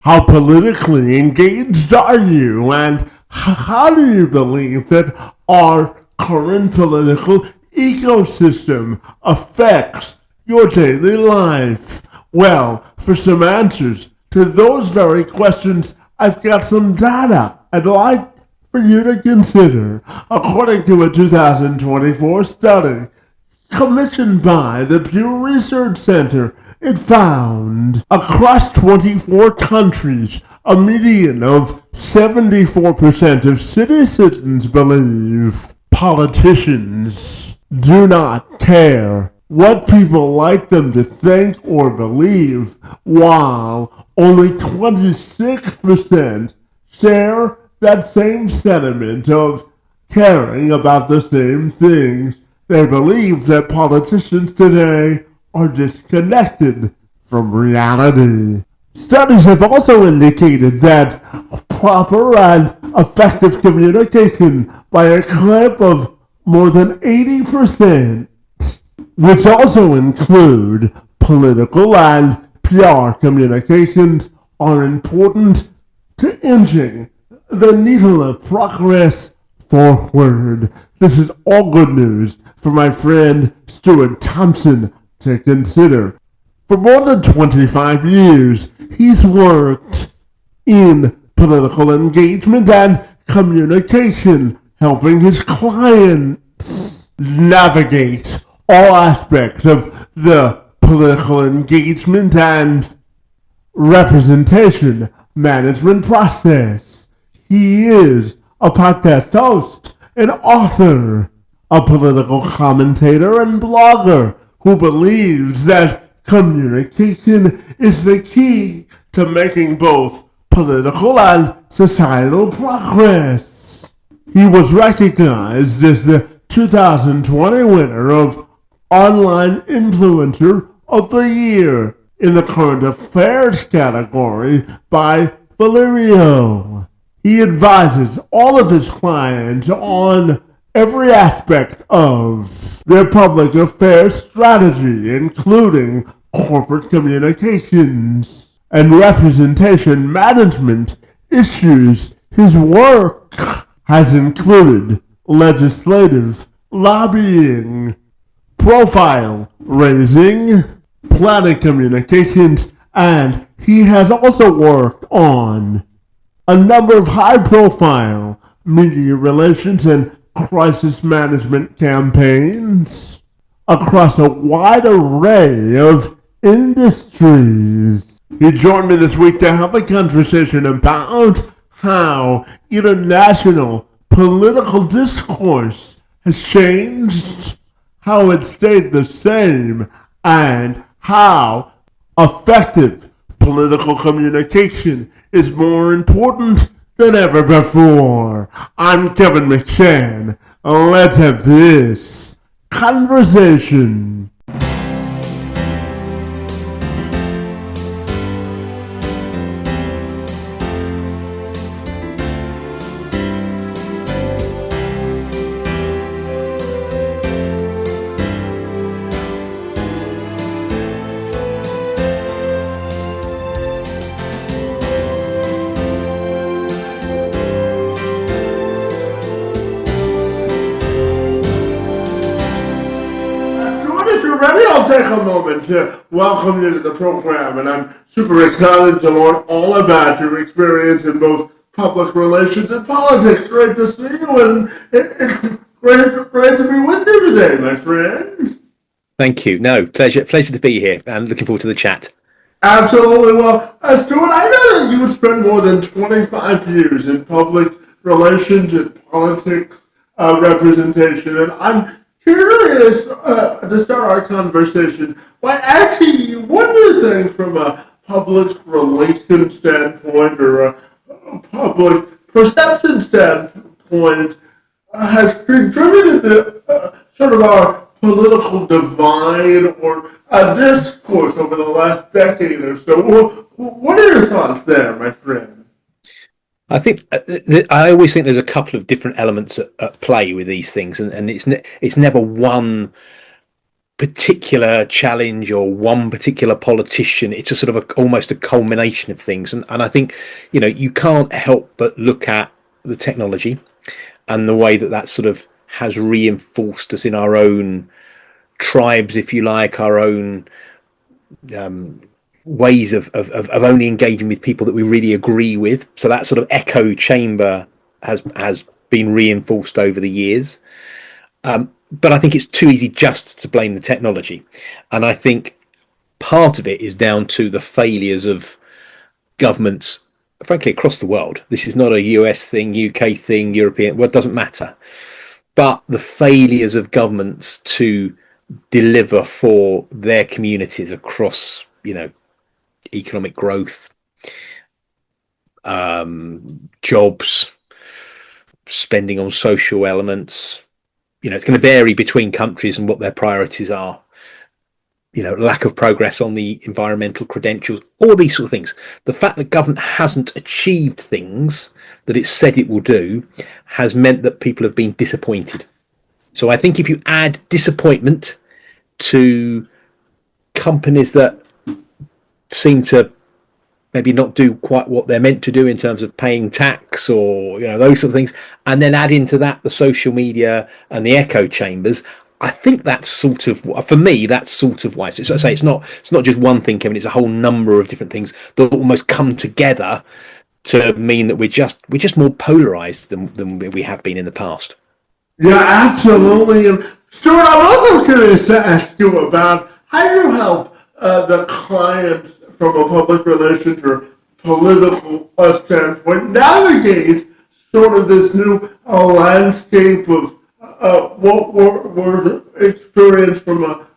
How politically engaged are you, and how do you believe that our current political ecosystem affects your daily life? Well, for some answers to those very questions, I've got some data I'd like for you to consider. According to a 2024 study commissioned by the Pew Research Center, it found across 24 countries, a median of 74% of citizens believe politicians do not care what people like them to think or believe, while only 26% share that same sentiment of caring about the same things. They believe that politicians today are disconnected from reality. Studies have also indicated that proper and effective communication by a clip of more than 80%, which also include political and PR communications, are important to inching the needle of progress forward. This is all good news for my friend Stuart Thomson to consider. For more than 25 years, he's worked in political engagement and communication, helping his clients navigate all aspects of the political engagement and representation management process. He is a podcast host, an author, a political commentator, and blogger who believes that communication is the key to making both political and societal progress. He was recognized as the 2020 winner of Online Influencer of the Year in the Current Affairs category by Vuelio. He advises all of his clients on every aspect of their public affairs strategy, including corporate communications and representation management issues. His work has included legislative, lobbying, profile raising, planning communications, and he has also worked on a number of high-profile media relations and crisis management campaigns across a wide array of industries. He joined me this week to have a conversation about how international political discourse has changed, how it stayed the same, and how effective political communication is more important than ever before. I'm Kevin McShann. Let's have this conversation. Take a moment to welcome you to the program, and I'm super excited to learn all about your experience in both public relations and politics. Great to see you, and it's great to be with you today, my friend. Thank you. No, pleasure to be here, and looking forward to the chat. Absolutely. Well, Stuart, I know that you spent more than 25 years in public relations and politics representation, and I'm curious to start our conversation by asking you, what do you think from a public relations standpoint or a public perception standpoint has contributed to sort of our political divide or a discourse over the last decade or so? What are your thoughts there, my friend? I think I always think there's a couple of different elements at play with these things, and it's never one particular challenge or one particular politician. It's a sort of almost a culmination of things. And I think, you can't help but look at the technology and the way that sort of has reinforced us in our own tribes, if you like, our own ways of only engaging with people that we really agree with. So that sort of echo chamber has been reinforced over the years. But I think it's too easy just to blame the technology. And I think part of it is down to the failures of governments, frankly, across the world. This is not a US thing, UK thing, European, well, it doesn't matter. But the failures of governments to deliver for their communities across, economic growth, jobs, spending on social elements. It's going to vary between countries and what their priorities are. Lack of progress on the environmental credentials, all these sort of things. The fact that government hasn't achieved things that it said it will do has meant that people have been disappointed. So I think if you add disappointment to companies that seem to maybe not do quite what they're meant to do in terms of paying tax or those sort of things, and then add into that the social media and the echo chambers, I think that's sort of, for me, that's sort of why. So I say it's not just one thing, Kevin. It's a whole number of different things that almost come together to mean that we're just more polarized than we have been in the past. Yeah, absolutely. And Stuart, I'm also curious to ask you about how you help the clients from a public relations or political standpoint navigate sort of this new landscape of what we're experienced from a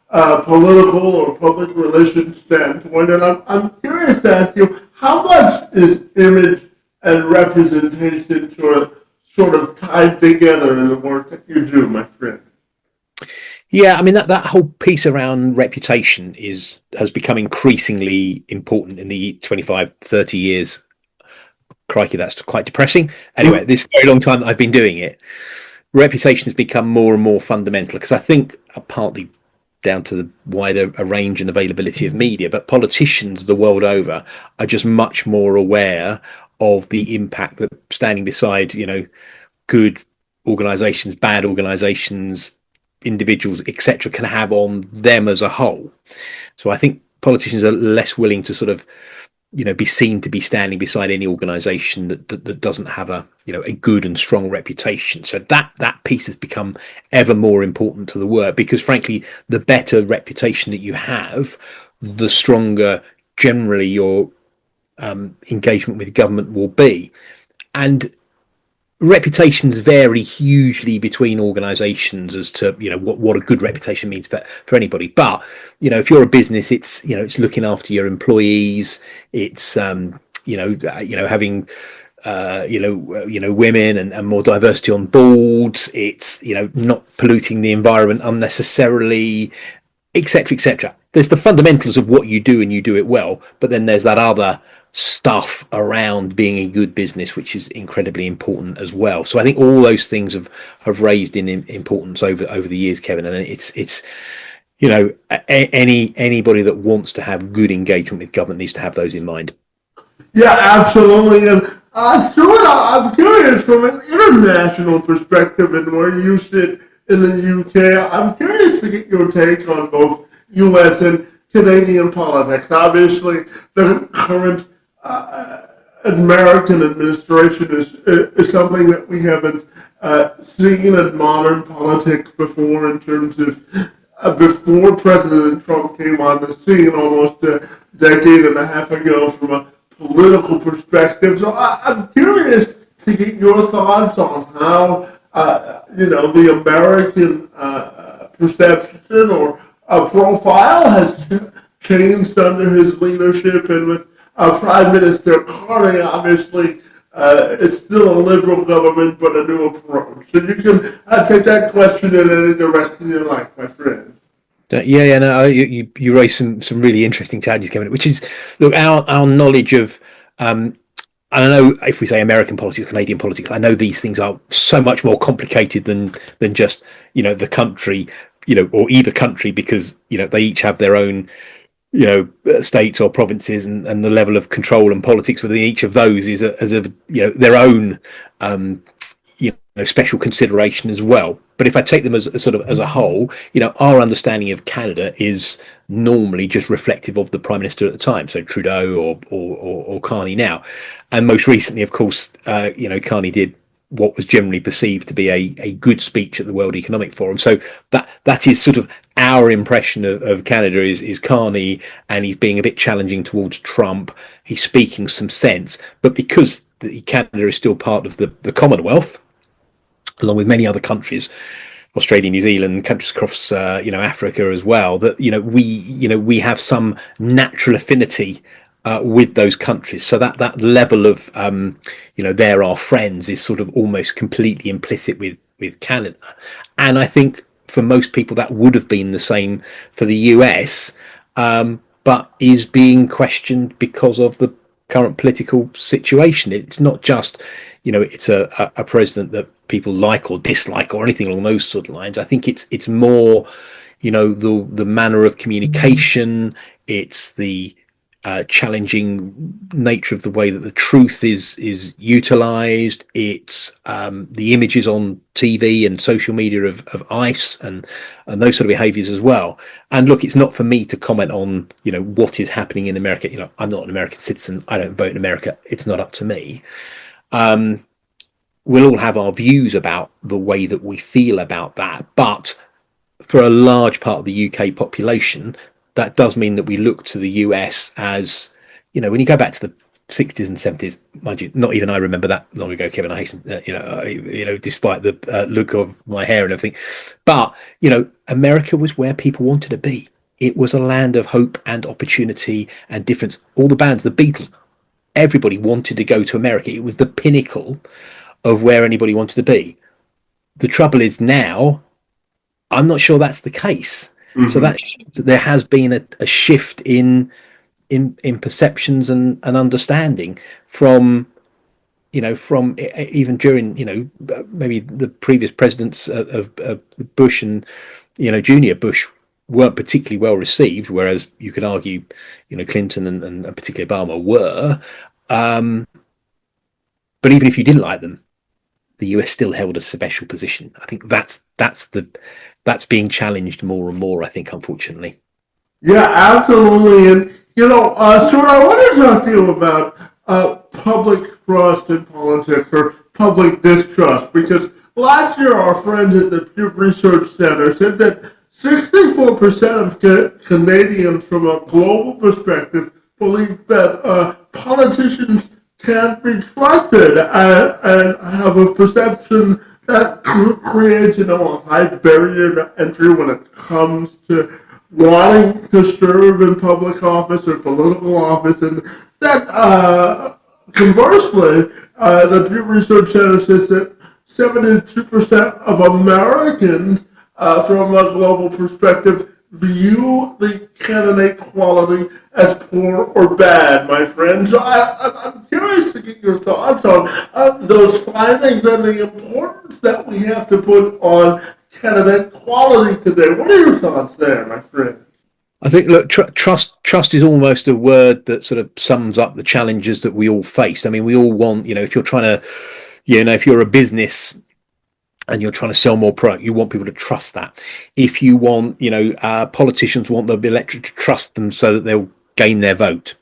political or public relations standpoint. And I'm curious to ask you, how much is image and representation sort of tied together in the work that you do, my friend? Yeah, I mean that whole piece around reputation has become increasingly important in the 25, 30 years. Crikey, that's quite depressing. Anyway, this very long time that I've been doing it, reputation has become more and more fundamental, because I think partly down to the wider range and availability of media, but politicians the world over are just much more aware of the impact that standing beside, good organizations, bad organizations, individuals, etc., can have on them as a whole. So I think politicians are less willing to sort of be seen to be standing beside any organization that doesn't have a good and strong reputation. So that piece has become ever more important to the work, because frankly the better reputation that you have, the stronger generally your engagement with government will be. And reputations vary hugely between organizations as to what a good reputation means for anybody. But if you're a business, it's looking after your employees, it's having women and more diversity on boards, it's not polluting the environment unnecessarily, etc., etc. There's the fundamentals of what you do, and you do it well, but then there's that other stuff around being a good business, which is incredibly important as well. So I think all those things have raised in importance over the years, Kevin. And it's anybody that wants to have good engagement with government needs to have those in mind. Yeah, absolutely. And Stuart, I'm curious from an international perspective and where you sit in the UK. I'm curious to get your take on both US and Canadian politics. Obviously, the current American administration is something that we haven't seen in modern politics before, in terms of before President Trump came on the scene almost a decade and a half ago from a political perspective. So I'm curious to get your thoughts on how the American perception or profile has changed under his leadership, and with Prime Minister Carney, obviously, it's still a liberal government, but a new approach. So you can take that question in any direction you like, my friend. Yeah, no, you raised some really interesting challenges, Kevin, which is, look, our knowledge of, and I know if we say American politics, Canadian politics, I know these things are so much more complicated than just, the country or either country, because they each have their own states or provinces, and the level of control and politics within each of those is their own special consideration as well. But if I take them as a whole, our understanding of Canada is normally just reflective of the Prime Minister at the time, so Trudeau or Carney now. And most recently, of course, Carney did what was generally perceived to be a good speech at the World Economic Forum. So that is sort of our impression of Canada is Carney, and he's being a bit challenging towards Trump. He's speaking some sense, but because Canada is still part of the Commonwealth, along with many other countries, Australia, New Zealand, countries across Africa as well, that we have some natural affinity with those countries. So that level of they're our friends is sort of almost completely implicit with Canada. And I think for most people that would have been the same for the US, but is being questioned because of the current political situation. It's not just it's a president that people like or dislike or anything along those sort of lines. I think it's more the manner of communication. It's the challenging nature of the way that the truth is utilized. It's the images on TV and social media of ICE and those sort of behaviors as well. And look, it's not for me to comment on what is happening in America. I'm not an American citizen. I don't vote in America. It's not up to me. We'll all have our views about the way that we feel about that, but for a large part of the UK population, that does mean that we look to the US as, when you go back to the 60s and 70s, mind you, not even I remember that long ago, Kevin, I hasten, despite the look of my hair and everything. But, America was where people wanted to be. It was a land of hope and opportunity and difference. All the bands, the Beatles, everybody wanted to go to America. It was the pinnacle of where anybody wanted to be. The trouble is now, I'm not sure that's the case. Mm-hmm. So that there has been a shift in perceptions and understanding from even during maybe the previous presidents of Bush and Junior Bush weren't particularly well received, whereas you could argue Clinton and particularly Obama were. But even if you didn't like them, the US still held a special position. I think that's being challenged more and more, I think, unfortunately. Yeah, absolutely. And, Stuart, I want to talk to you about public trust in politics, or public distrust, because last year our friends at the Pew Research Center said that 64% of Canadians from a global perspective believe that politicians can't be trusted and have a perception that creates, a high barrier to entry when it comes to wanting to serve in public office or political office. And that, conversely, the Pew Research Center says that 72% of Americans, from a global perspective, view the candidate quality as poor or bad, my friend. So I'm curious to get your thoughts on those findings and the importance that we have to put on candidate quality today. What are your thoughts there, my friend? I think, look, trust is almost a word that sort of sums up the challenges that we all face. I mean, we all want, if you're trying to, if you're a business and you're trying to sell more product, you want people to trust that. If you want, politicians want the electorate to trust them so that they'll gain their vote.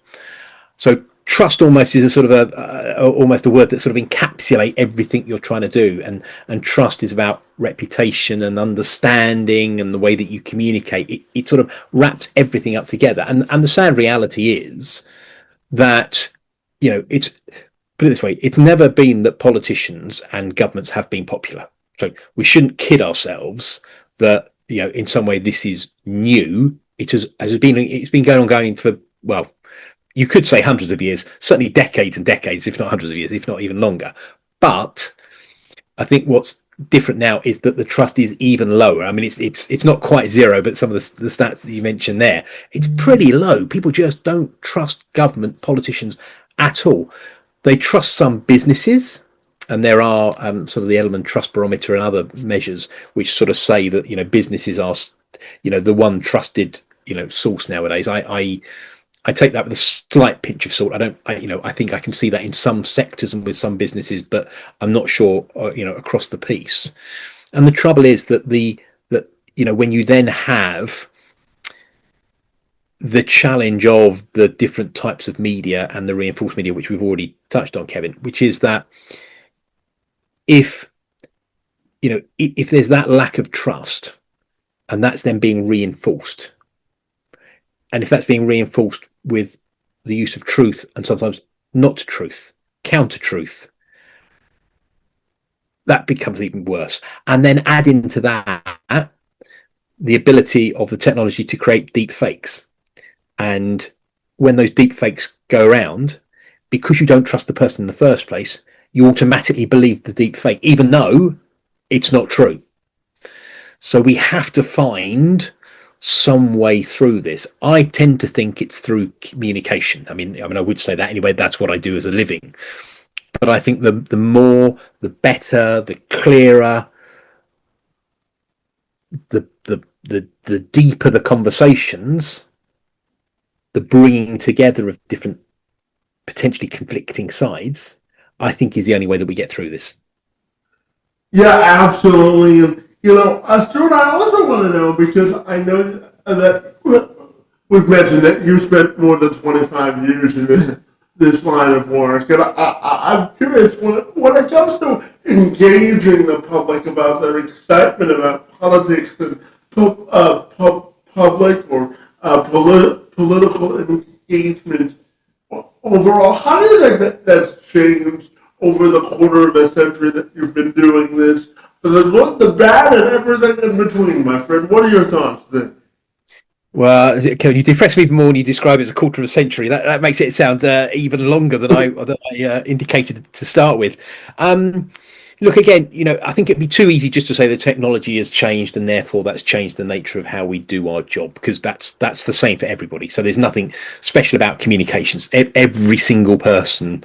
So trust almost is a sort of almost a word that sort of encapsulate everything you're trying to do. And trust is about reputation and understanding and the way that you communicate. It sort of wraps everything up together. And the sad reality is that, it's, put it this way, it's never been that politicians and governments have been popular. So we shouldn't kid ourselves that, in some way this is new. It's been going for, well, you could say hundreds of years, certainly decades and decades, if not hundreds of years, if not even longer. But I think what's different now is that the trust is even lower. I mean, it's not quite zero, but some of the stats that you mentioned there, it's pretty low. People just don't trust government politicians at all. They trust some businesses. and there are sort of the Edelman Trust Barometer and other measures which sort of say that businesses are the one trusted source nowadays. I take that with a slight pinch of salt. I think I can see that in some sectors and with some businesses, but I'm not sure across the piece. And the trouble is that when you then have the challenge of the different types of media and the reinforced media, which we've already touched on, Kevin, which is that if there's that lack of trust and that's then being reinforced, and if that's being reinforced with the use of truth and sometimes not truth, counter truth, that becomes even worse. And then add into that the ability of the technology to create deep fakes. And when those deep fakes go around, because you don't trust the person in the first place, you automatically believe the deep fake, even though it's not true. So we have to find some way through this. I tend to think it's through communication. I mean, I would say that anyway. That's what I do as a living. But I think the more, the better, the clearer, the deeper the conversations, the bringing together of different potentially conflicting sides, I think is the only way that we get through this. Yeah, absolutely. And, Stuart, I also want to know, because I know that we've mentioned that you spent more than 25 years in this line of work. And I'm curious, when it comes to engaging the public about their excitement about politics and public or political engagement overall, how do you think that's changed over the quarter of a century that you've been doing this? For the good, the bad, and everything in between, my friend. What are your thoughts then? Well, Kevin, you depress me even more when you describe it as a quarter of a century. That makes it sound even longer than I indicated to start with. Look, again, I think it'd be too easy just to say the technology has changed and therefore that's changed the nature of how we do our job, because that's the same for everybody. So there's nothing special about communications. Every single person,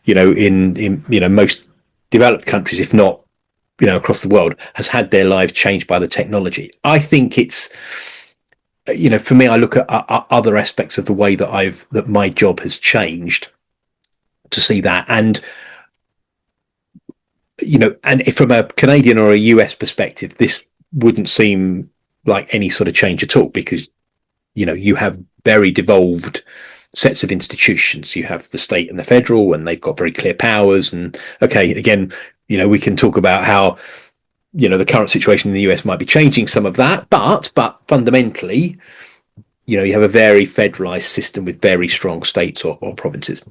in most developed countries, if not, across the world, has had their lives changed by the technology. I think it's, for me, I look at other aspects of the way that my job has changed to see that. And, and if from a Canadian or a US perspective, this wouldn't seem like any sort of change at all, because, you have very devolved sets of institutions. You have the state and the federal, and they've got very clear powers. And okay, again, we can talk about how, the current situation in the US might be changing some of that, but fundamentally, you have a very federalized system with very strong states or provinces.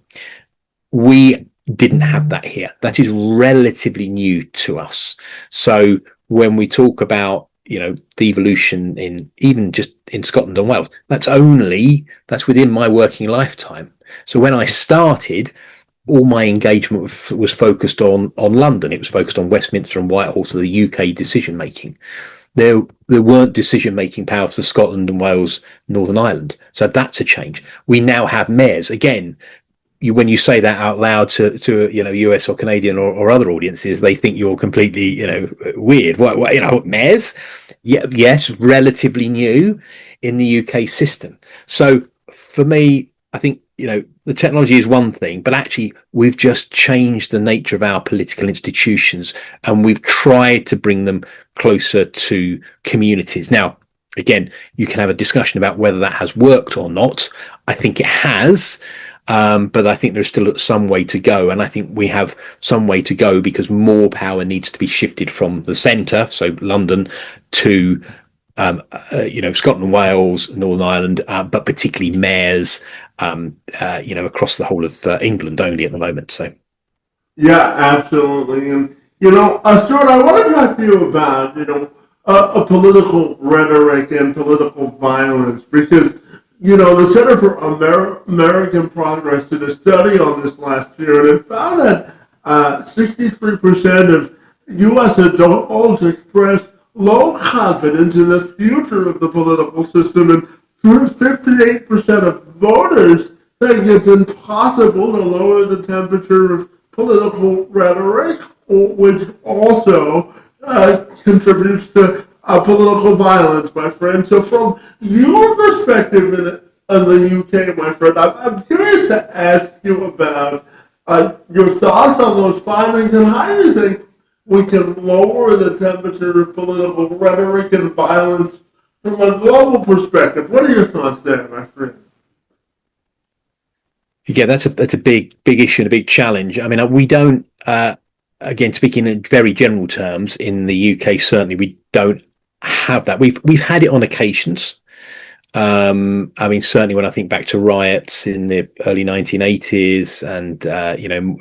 We didn't have that here. That is relatively new to us. So when we talk about, the evolution in even just in Scotland and Wales, that's within my working lifetime. So when I started, all my engagement was focused on London. It was focused on Westminster and Whitehall, so the UK decision making. There weren't decision making powers for Scotland and Wales, Northern Ireland. So that's a change. We now have mayors. Again, when you say that out loud to US or Canadian or other audiences, they think you're completely weird. What mayors? Yeah, yes, relatively new in the UK system. So for me, I think the technology is one thing, but actually we've just changed the nature of our political institutions, and we've tried to bring them closer to communities. Now, again, you can have a discussion about whether that has worked or not. I think it has. But I think there's still some way to go, and I think we have some way to go because more power needs to be shifted from the centre, so London, to Scotland and Wales, Northern Ireland, but particularly mayors, across the whole of England only at the moment. So, yeah, absolutely, and Stuart, I want to talk to you about a political rhetoric and political violence, because the Center for American Progress did a study on this last year, and it found that 63% of U.S. adults express low confidence in the future of the political system, and 58% of voters think it's impossible to lower the temperature of political rhetoric which also contributes to political violence, my friend. So from your perspective in the UK, my friend, I'm curious to ask you about your thoughts on those findings, and how do you think we can lower the temperature of political rhetoric and violence from a global perspective? What are your thoughts there, my friend? Yeah, that's a big issue and a big challenge. I mean, we don't. Again, speaking in very general terms, in the UK, certainly we don't have that. We've had it on occasions. I mean, certainly when I think back to riots in the early 1980s, and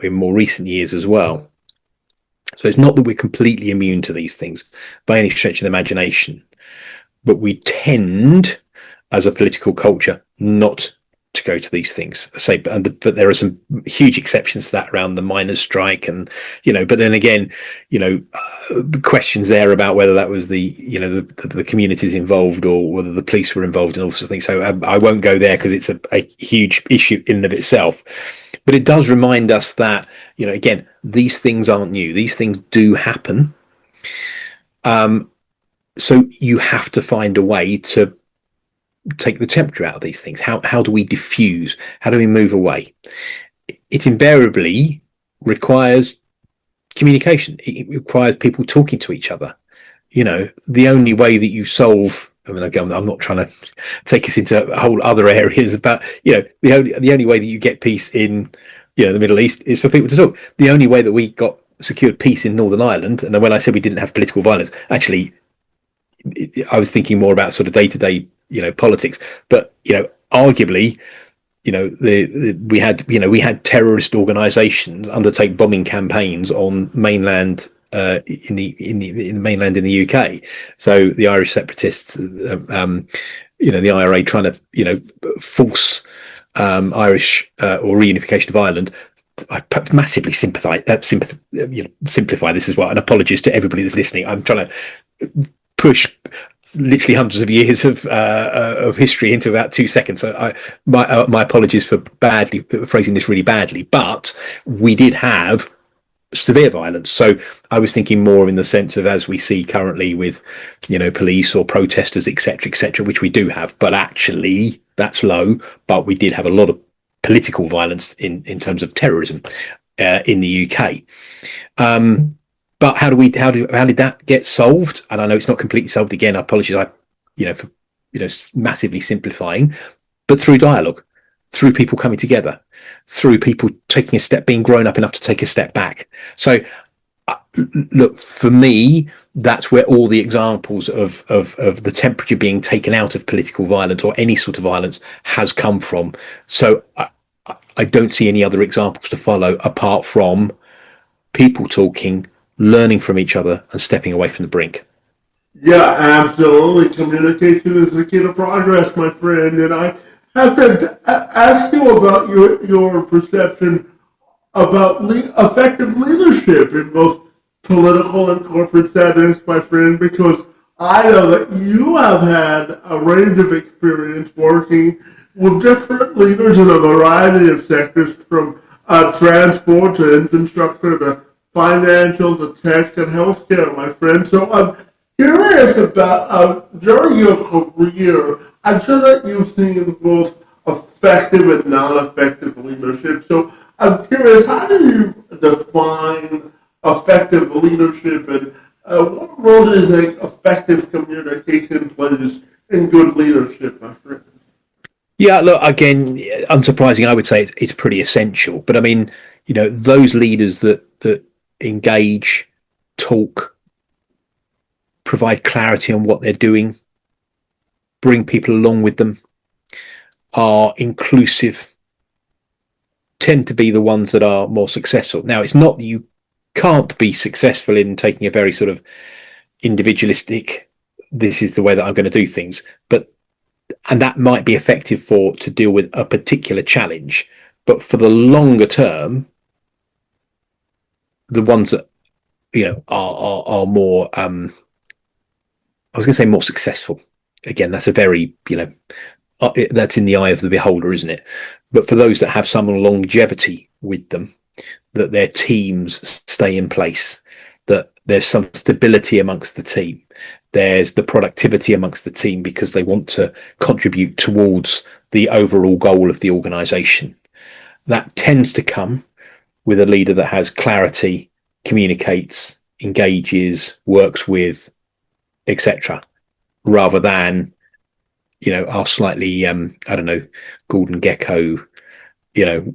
in more recent years as well. So it's not that we're completely immune to these things by any stretch of the imagination, but we tend, as a political culture, not to go to these things. But there are some huge exceptions to that around the miners' strike, and But then again, questions there about whether that was the communities involved or whether the police were involved and all sorts of things. So I won't go there because it's a huge issue in and of itself. But it does remind us that again, these things aren't new. These things do happen. So you have to find a way to take the temperature out of these things. How do we diffuse? How do we move away? It invariably requires communication. It requires people talking to each other. The only way that you solve, I mean, again, I'm not trying to take us into whole other areas, but the only way that you get peace in the Middle East is for people to talk. The only way that we got secured peace in Northern Ireland, and when I said we didn't have political violence, actually I was thinking more about sort of day-to-day politics, but arguably we had terrorist organizations undertake bombing campaigns on mainland in the mainland in the UK. So the Irish separatists, the IRA trying to force Irish or reunification of Ireland. I massively simplify this as well, and apologies to everybody that's listening. I'm trying to push literally hundreds of years of history into about 2 seconds. So my apologies for phrasing this really badly, but we did have severe violence. So I was thinking more in the sense of, as we see currently with police or protesters, etc., which we do have, but actually that's low. But we did have a lot of political violence in terms of terrorism in the UK. But how did that get solved? And I know it's not completely solved. Again, I apologize, for massively simplifying, but through dialogue, through people coming together, through people taking a step, being grown up enough to take a step back. So, look, for me, that's where all the examples of the temperature being taken out of political violence or any sort of violence has come from. So I don't see any other examples to follow apart from people talking, learning from each other, and stepping away from the brink. Yeah, absolutely. Communication is the key to progress, my friend. And I have to ask you about your perception about effective leadership in both political and corporate settings, my friend, because I know that you have had a range of experience working with different leaders in a variety of sectors, from transport to infrastructure to financial to tech and healthcare, my friend. So I'm curious about, during your career, I'm sure that you've seen both effective and non-effective leadership. So I'm curious, how do you define effective leadership, and what role do you think effective communication plays in good leadership, my friend? Yeah, look, again, unsurprising, I would say it's pretty essential. But I mean, those leaders that engage, talk, provide clarity on what they're doing, bring people along with them, are inclusive, tend to be the ones that are more successful. Now, it's not that you can't be successful in taking a very sort of individualistic, this is the way that I'm going to do things, and that might be effective to deal with a particular challenge. But for the longer term, the ones that are more I was going to say more successful. Again, that's a very that's in the eye of the beholder, isn't it? But for those that have some longevity with them, that their teams stay in place, that there's some stability amongst the team, there's the productivity amongst the team because they want to contribute towards the overall goal of the organization. That tends to come with a leader that has clarity, communicates, engages, works with, etc., rather than, our slightly, Gordon Gekko,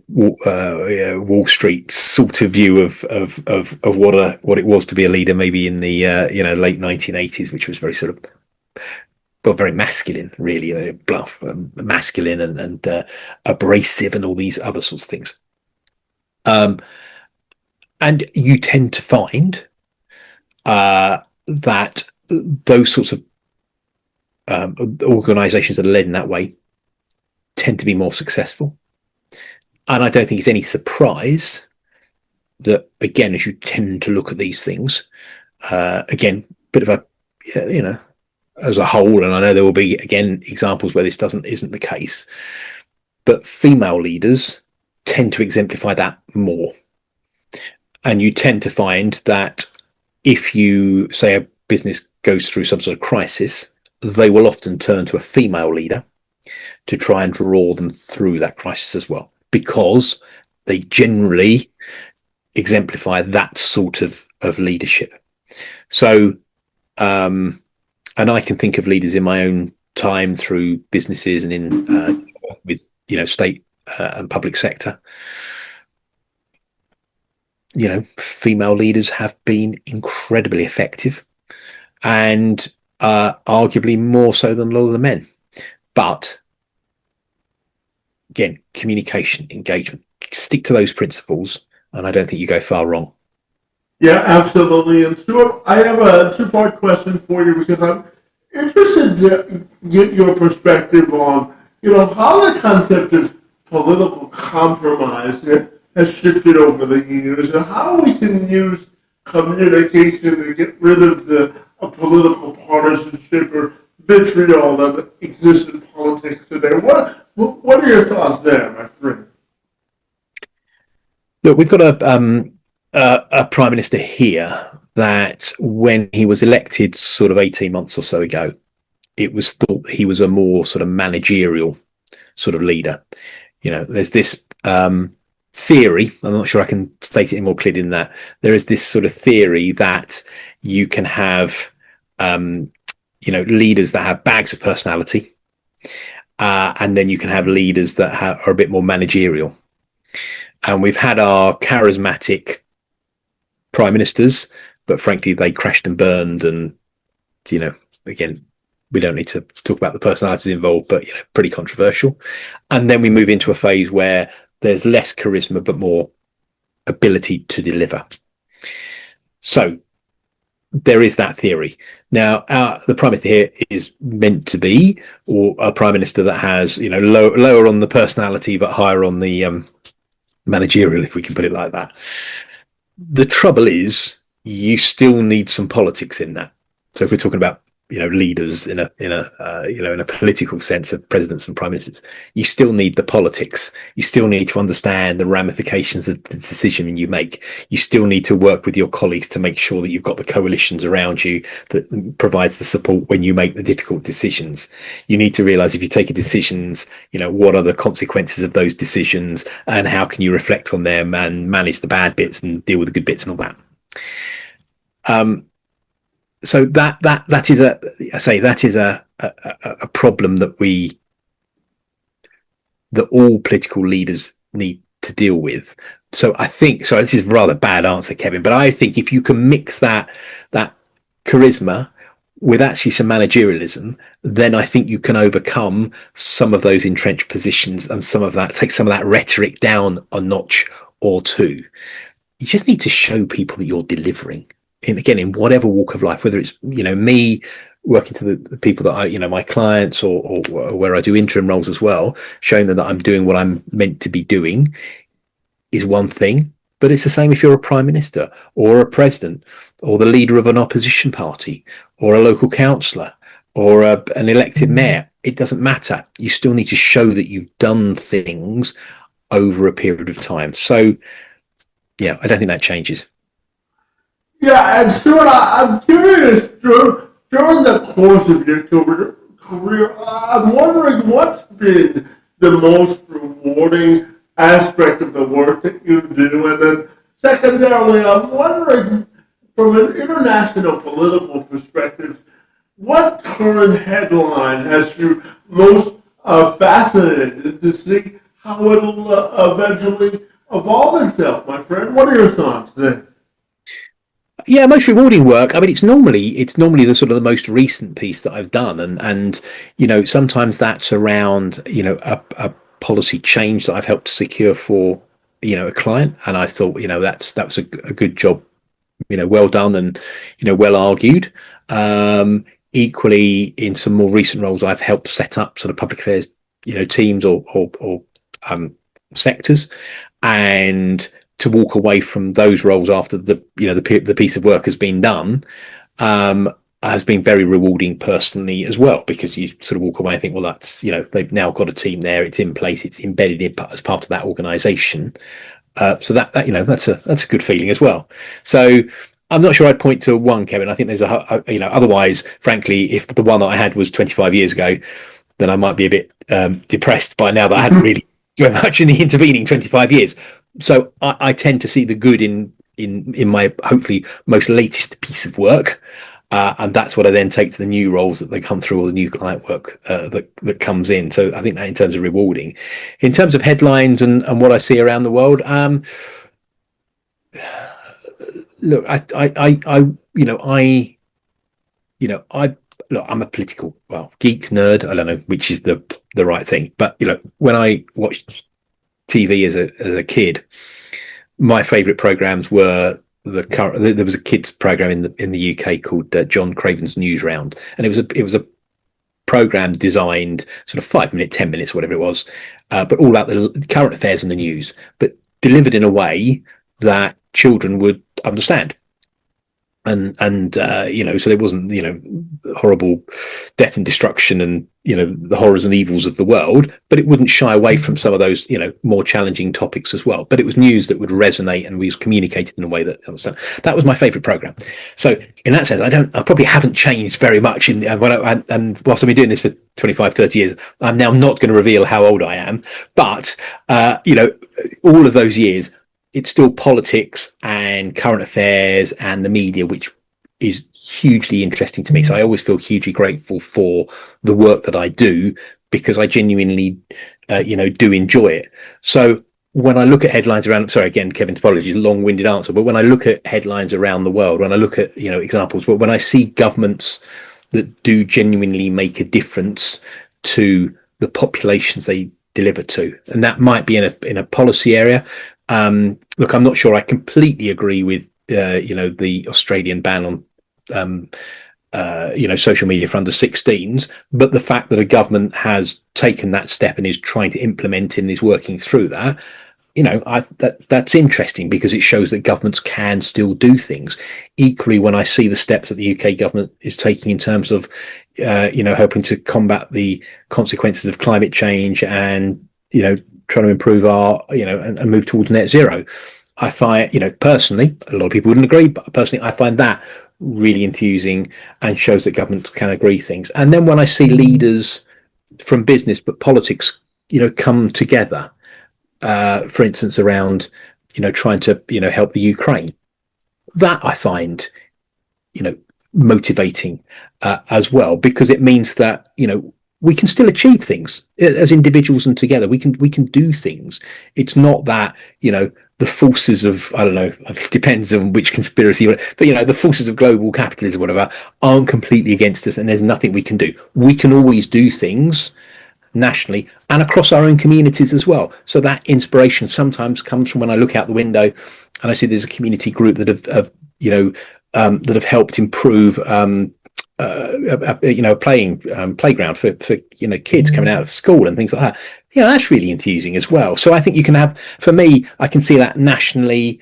Wall Street sort of view of what it was to be a leader, maybe in the late 1980s, which was very sort of very masculine, really, bluff, masculine, and abrasive, and all these other sorts of things. And you tend to find that those sorts of organizations that are led in that way tend to be more successful. And I don't think it's any surprise that, again, as you tend to look at these things, again, bit of a, as a whole, and I know there will be, again, examples where this isn't the case, but female leaders tend to exemplify that more. And you tend to find that if you say a business goes through some sort of crisis, they will often turn to a female leader to try and draw them through that crisis as well, because they generally exemplify that sort of leadership. So, and I can think of leaders in my own time through businesses and in with state and public sector. Female leaders have been incredibly effective, and arguably more so than a lot of the men. But again, communication, engagement, stick to those principles, and I don't think you go far wrong. Yeah, absolutely. And Stuart, I have a two-part question for you, because I'm interested to get your perspective on, how the concept of political compromise has shifted over the years, and how we can use communication to get rid of the political partisanship or vitriol that exists in politics today. What are your thoughts there, my friend? Look, we've got a prime minister here that, when he was elected sort of 18 months or so ago, it was thought that he was a more sort of managerial sort of leader. There's this theory, I'm not sure I can state it more clearly than that. There is this sort of theory that you can have, leaders that have bags of personality, and then you can have leaders that are a bit more managerial. And we've had our charismatic prime ministers, but frankly, they crashed and burned. And, again, we don't need to talk about the personalities involved, but, pretty controversial. And then we move into a phase where there's less charisma, but more ability to deliver. So there is that theory. Now, the prime minister here is meant to be, or a prime minister that has, lower on the personality, but higher on the managerial, if we can put it like that. The trouble is, you still need some politics in that. So if we're talking about leaders in a political sense of presidents and prime ministers, you still need the politics. You still need to understand the ramifications of the decision you make. You still need to work with your colleagues to make sure that you've got the coalitions around you that provides the support when you make the difficult decisions. You need to realize, if you take decisions, what are the consequences of those decisions, and how can you reflect on them and manage the bad bits and deal with the good bits and all that. So that is a problem that all political leaders need to deal with. So I think, so this is a rather bad answer, Kevin, but I think if you can mix that charisma with actually some managerialism, then I think you can overcome some of those entrenched positions, and take some of that rhetoric down a notch or two. You just need to show people that you're delivering. And again, in whatever walk of life, whether it's, me working to the people that I, my clients, or where I do interim roles as well, showing them that I'm doing what I'm meant to be doing is one thing. But it's the same if you're a prime minister or a president or the leader of an opposition party or a local councillor or an elected mayor. It doesn't matter. You still need to show that you've done things over a period of time. So Yeah, I don't think that changes. Yeah, and Stuart, I'm curious, during the course of your career, I'm wondering what's been the most rewarding aspect of the work that you do, and then secondarily, I'm wondering, from an international political perspective, what current headline has you most fascinated to see how it'll eventually evolve itself, my friend? What are your thoughts there? Yeah, most rewarding work. I mean, it's normally the sort of the most recent piece that I've done, and sometimes that's around a policy change that I've helped to secure for a client, and I thought that was a good job, well done, and well argued. Equally, in some more recent roles, I've helped set up sort of public affairs teams or sectors, and to walk away from those roles after the piece of work has been done has been very rewarding personally as well, because you sort of walk away and think, well, that's they've now got a team there, it's in place, it's embedded in as part of that organization. So that's a good feeling as well. So I'm not sure I'd point to one, Kevin. I think there's otherwise, frankly, if the one that I had was 25 years ago, then I might be a bit depressed by now that I hadn't really done much in the intervening 25 years. So I tend to see the good in my hopefully most latest piece of work, and that's what I then take to the new roles that they come through, or the new client work that comes in. So I think that in terms of rewarding, in terms of headlines and what I see around the world, look, look, I'm a political geek nerd. I don't know which is the right thing, but when I watched TV as a kid, my favourite programs were there was a kids program in the UK called John Craven's News Round, and it was a program designed sort of 5 minutes, 10 minutes, whatever it was, but all about the current affairs and the news, but delivered in a way that children would understand. And so there wasn't horrible death and destruction and the horrors and evils of the world, but it wouldn't shy away from some of those more challenging topics as well. But it was news that would resonate and was communicated in a way that understand. That was my favourite program. So in that sense, I probably haven't changed very much and whilst I've been doing this for 25, 30 years, I'm now not going to reveal how old I am, but all of those years, it's still politics and current affairs and the media, which is hugely interesting to me. So I always feel hugely grateful for the work that I do, because I genuinely, do enjoy it. So when I look at headlines around, sorry, again, Kevin's apologies, long-winded answer, but when I look at headlines around the world, when I look at, examples, but when I see governments that do genuinely make a difference to the populations they deliver to, and that might be in a policy area. Look, I'm not sure I completely agree with the Australian ban on social media for under 16s, but the fact that a government has taken that step and is trying to implement it and is working through that, that's interesting, because it shows that governments can still do things. Equally, when I see the steps that the UK government is taking in terms of helping to combat the consequences of climate change and trying to improve our and move towards net zero, I find personally, a lot of people wouldn't agree, but personally I find that really enthusing and shows that governments can agree things. And then when I see leaders from business but politics come together, for instance around trying to help the Ukraine, that I find motivating as well, because it means that we can still achieve things as individuals, and together we can do things. It's not that the forces of, I don't know, it depends on which conspiracy, but the forces of global capitalism, whatever, aren't completely against us, and there's nothing we can do. We can always do things nationally and across our own communities as well. So that inspiration sometimes comes from when I look out the window and I see there's a community group that have helped improve playground for kids coming out of school and things like that. That's really enthusing as well. So I think you can have, for me, I can see that nationally,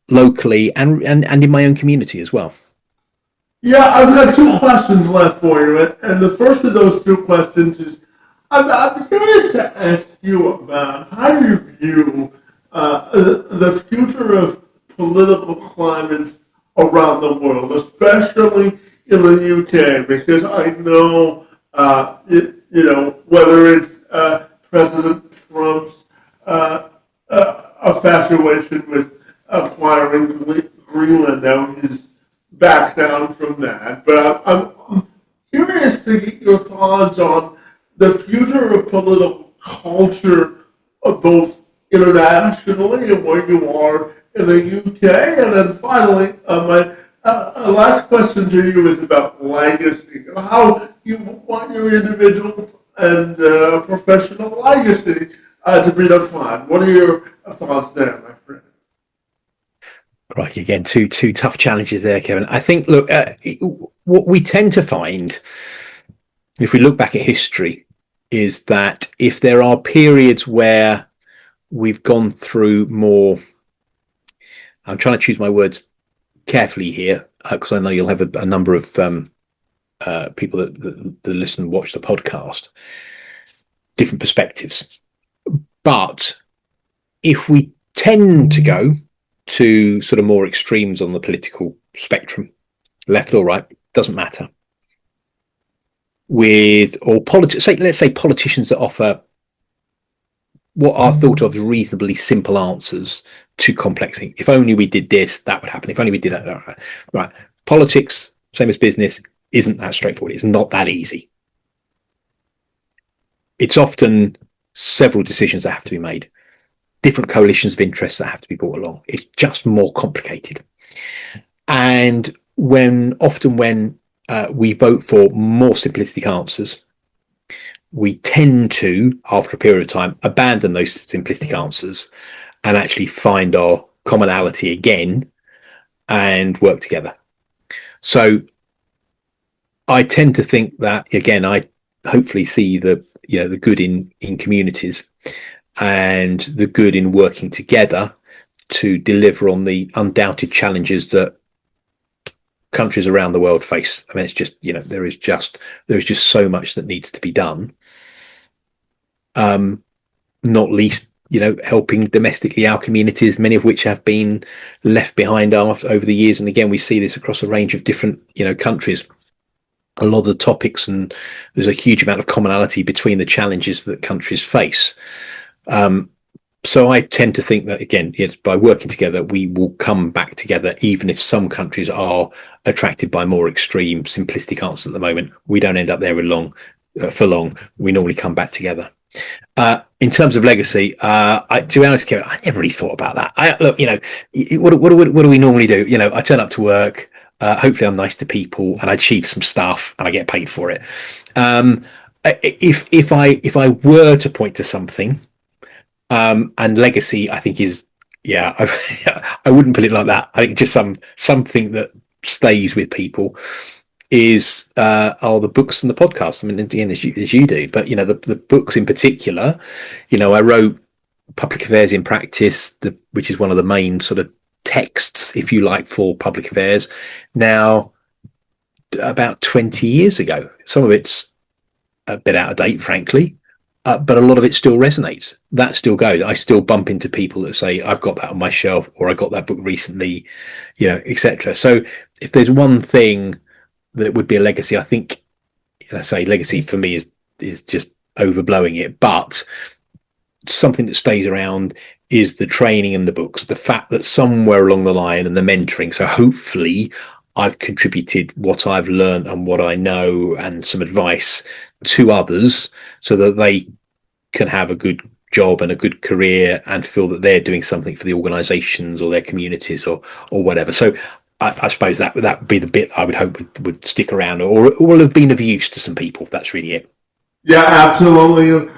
locally, and in my own community as well. Yeah, I've got two questions left for you, and the first of those two questions is, I'm curious to ask you about how you view the future of political climates around the world, especially in the UK, because I know, whether it's President Trump's infatuation with acquiring Greenland, now he's back down from that. But I'm curious to get your thoughts on the future of political culture, both internationally and where you are in the UK. And then finally, my last question to you is about legacy and how you want your individual and professional legacy to be defined. What are your thoughts there, my friend? Right, again, two tough challenges there, Kevin. I think, look, what we tend to find, if we look back at history, is that if there are periods where we've gone through more, I'm trying to choose my words carefully here, because I know you'll have a number of people that listen and watch the podcast, different perspectives. But if we tend to go to sort of more extremes on the political spectrum, left or right, doesn't matter, let's say politicians that offer what are thought of as reasonably simple answers to complexity. If only we did this, that would happen. If only we did that. Right. Politics, same as business, isn't that straightforward. It's not that easy. It's often several decisions that have to be made, different coalitions of interests that have to be brought along. It's just more complicated. And when we vote for more simplistic answers, we tend to, after a period of time, abandon those simplistic answers and actually find our commonality again and work together. So I tend to think that, again, I hopefully see the good in communities and the good in working together to deliver on the undoubted challenges that countries around the world face. I mean, it's just, there is just so much that needs to be done. Not least, helping domestically our communities, many of which have been left behind over the years. And again, we see this across a range of different, countries. A lot of the topics, and there's a huge amount of commonality between the challenges that countries face. So I tend to think that, again, it's by working together, we will come back together, even if some countries are attracted by more extreme, simplistic answers at the moment. We don't end up there for long. We normally come back together. In terms of legacy, to be honest, Kevin, I never really thought about that. What do we normally do? I turn up to work. Hopefully I'm nice to people and I achieve some stuff and I get paid for it. If I were to point to something, and legacy, I think I wouldn't put it like that. I think just something that stays with people are the books and the podcasts. I mean, again, as you do, but the books in particular, I wrote Public Affairs in Practice, which is one of the main sort of texts, if you like, for public affairs now about 20 years ago. Some of it's a bit out of date, frankly, but a lot of it still resonates. That still goes. I still bump into people that say, I've got that on my shelf, or I got that book recently, etc. So if there's one thing that would be a legacy, I think, I say legacy for me is just overblowing it, but something that stays around is the training and the books, the fact that somewhere along the line, and the mentoring. So hopefully I've contributed what I've learned and what I know and some advice to others so that they can have a good job and a good career and feel that they're doing something for the organizations or their communities or whatever. So I suppose that would be the bit I would hope would stick around or will have been of use to some people. That's really it. Yeah, absolutely.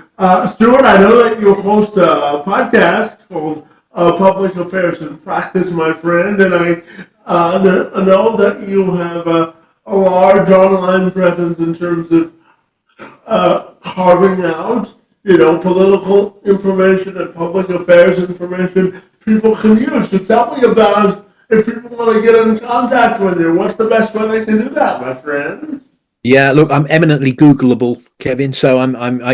Stuart, I know that you host a podcast called Public Affairs in Practice, my friend, and I know that you have a large online presence in terms of carving out, political information and public affairs information people can use. So tell me about, if people want to get in contact with you, what's the best way they can do that, my friend? Yeah, look, I'm eminently Googleable, Kevin. So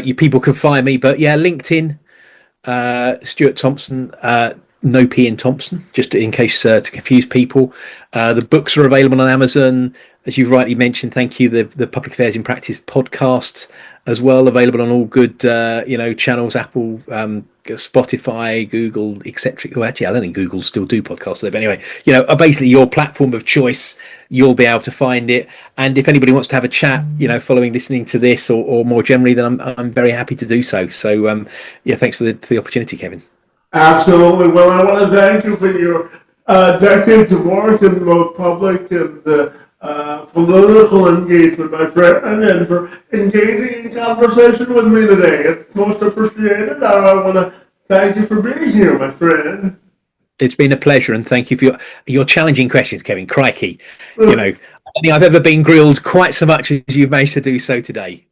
you people can find me, but yeah, LinkedIn, Stuart Thomson no P in Thompson, just in case to confuse people. The books are available on Amazon, as you've rightly mentioned. Thank you. The Public Affairs in Practice podcast as well, available on all good channels, Apple, Spotify, Google, etc. Well, actually, I don't think Google still do podcasts, but anyway, basically your platform of choice, you'll be able to find it. And if anybody wants to have a chat, following listening to this or more generally, then I'm very happy to do so. So thanks for the opportunity, Kevin. Absolutely. Well, I want to thank you for your decades of work in both public and political engagement, my friend, and for engaging in conversation with me today. It's most appreciated. I want to thank you for being here, my friend. It's been a pleasure, and thank you for your challenging questions, Kevin. Crikey. I don't think I've ever been grilled quite so much as you've managed to do so today.